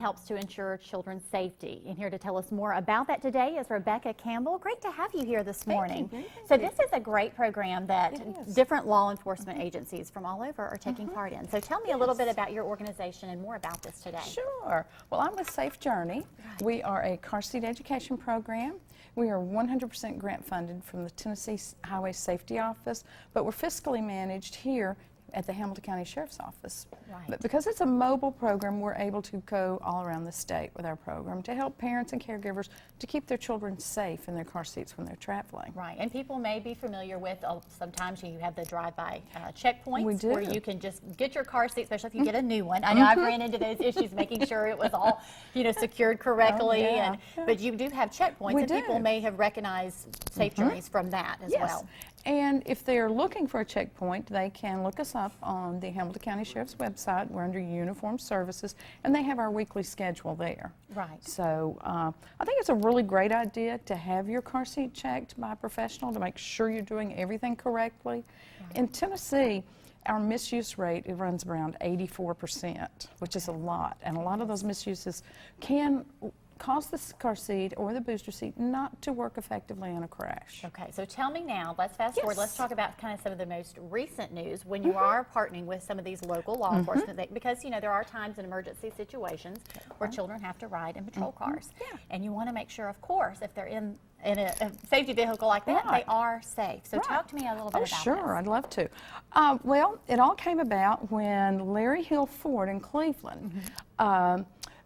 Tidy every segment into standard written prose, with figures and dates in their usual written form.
helps to ensure children's safety. And here to tell us more about that today is Rebecca Campbell. Great to have you here this morning. So this is a great program that different law enforcement agencies from all over are taking part in. So tell me a little bit about your organization and more about this today. Sure. Well, I'm with Safe Journey. We are a car seat education program. We are 100% grant funded from the Tennessee Highway Safety Office, but we're fiscally managed here at the Hamilton County Sheriff's Office. But because it's a mobile program, we're able to go all around the state with our program to help parents and caregivers to keep their children safe in their car seats when they're traveling. Right, and people may be familiar with, sometimes you have the drive-by checkpoints We do. where you can just get your car seat, especially if you get a new one. I know I've ran into those issues making sure it was all, secured correctly. But you do have checkpoints, and people may have recognized Safe Journeys from that as well. And if they're looking for a checkpoint, they can look us up on the Hamilton County Sheriff's website. We're under Uniform Services, and they have our weekly schedule there. Right. So I think it's a really great idea to have your car seat checked by a professional to make sure you're doing everything correctly. In Tennessee, our misuse rate, it runs around 84%, which is a lot. And a lot of those misuses can cause the car seat or the booster seat not to work effectively in a crash. Okay, so tell me now, let's fast forward, let's talk about kind of some of the most recent news when you are partnering with some of these local law enforcement, because there are times in emergency situations where children have to ride in patrol cars. And you want to make sure, of course, if they're in a safety vehicle like that, they are safe. So talk to me a little bit about that. Sure, I'd love to. Well, it all came about when Larry Hill Ford in Cleveland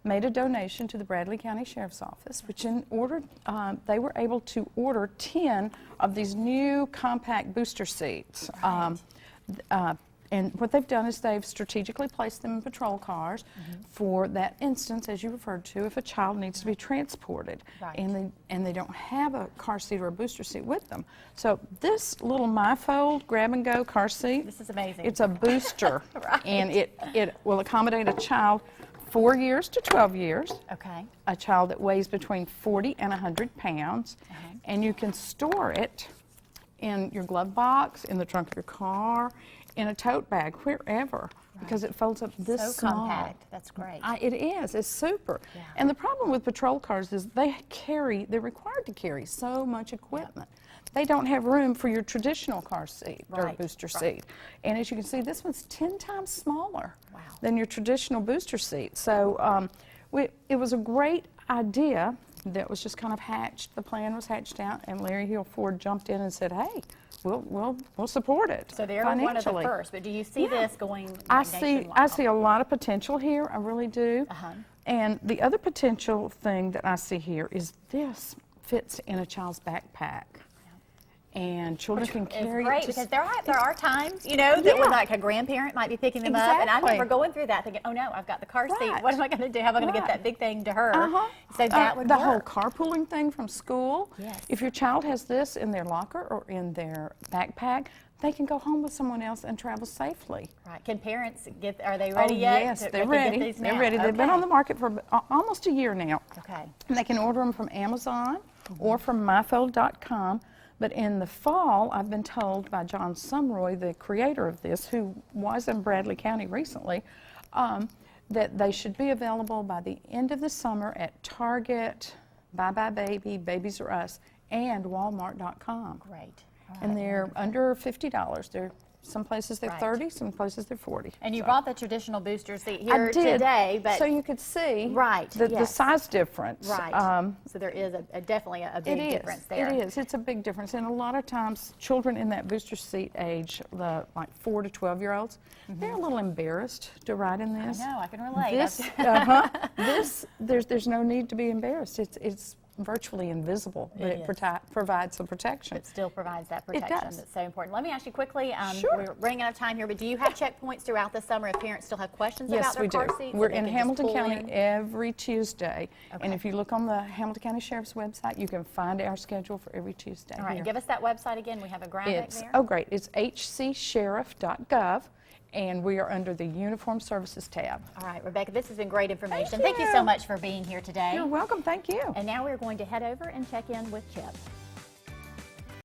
made a donation to the Bradley County Sheriff's Office, which they were able to order 10 of these new compact booster seats. And what they've done is they've strategically placed them in patrol cars for that instance, as you referred to, if a child needs to be transported and they don't have a car seat or a booster seat with them. So this little MyFold grab-and-go car seat, this is amazing. It's a booster, and it will accommodate a child 4 years to 12 years, a child that weighs between 40 and 100 pounds, and you can store it in your glove box, in the trunk of your car, in a tote bag, wherever, because it folds up this small. So compact. That's great. It is. It's super. And the problem with patrol cars is they're required to carry so much equipment. They don't have room for your traditional car seat or booster seat. And as you can see, this one's 10 times smaller than your traditional booster seat. So it was a great idea that was just kind of hatched. The plan was hatched out, and Larry Hill Ford jumped in and said, hey, we'll support it. So they're one of the first, but do you see this going nationwide? I see a lot of potential here, I really do. And the other potential thing that I see here is this fits in a child's backpack. And children can carry it. Great, because there are times, that when like a grandparent might be picking them up, and I remember going through that thinking, oh no, I've got the car seat. What am I going to do? How am I going to get that big thing to her? So that would work. The whole carpooling thing from school. Yes. If your child has this in their locker or in their backpack, they can go home with someone else and travel safely. Right. Can parents are they ready yet? Yes, they're ready. They're ready. They've been on the market for almost a year now. And they can order them from Amazon or from myfold.com. But in the fall, I've been told by John Sumroy, the creator of this, who was in Bradley County recently, that they should be available by the end of the summer at Target, Bye Bye Baby, Babies R Us, and Walmart.com. Great. And they're under $50. Some places they're 30, some places they're 40. And you brought the traditional booster seat here today, but so you could see the size difference. So there is definitely a big difference there. It is. It's a big difference, and a lot of times children in that booster seat age, like 4 to 12-year-olds, they're a little embarrassed to ride in this. I know. I can relate. There's no need to be embarrassed. It's virtually invisible, but it provides some protection. It still provides that protection. It does. That's so important. Let me ask you quickly, we're running out of time here, but do you have checkpoints throughout the summer if parents still have questions about their car seats? Yes, we do. We're in Hamilton County every Tuesday, and if you look on the Hamilton County Sheriff's website, you can find our schedule for every Tuesday. All right, give us that website again. We have a graphic there. Oh, great. It's hcsheriff.gov. And we are under the Uniform Services tab. All right, Rebecca, this has been great information. Thank you so much for being here today. You're welcome. Thank you. And now we're going to head over and check in with Chip.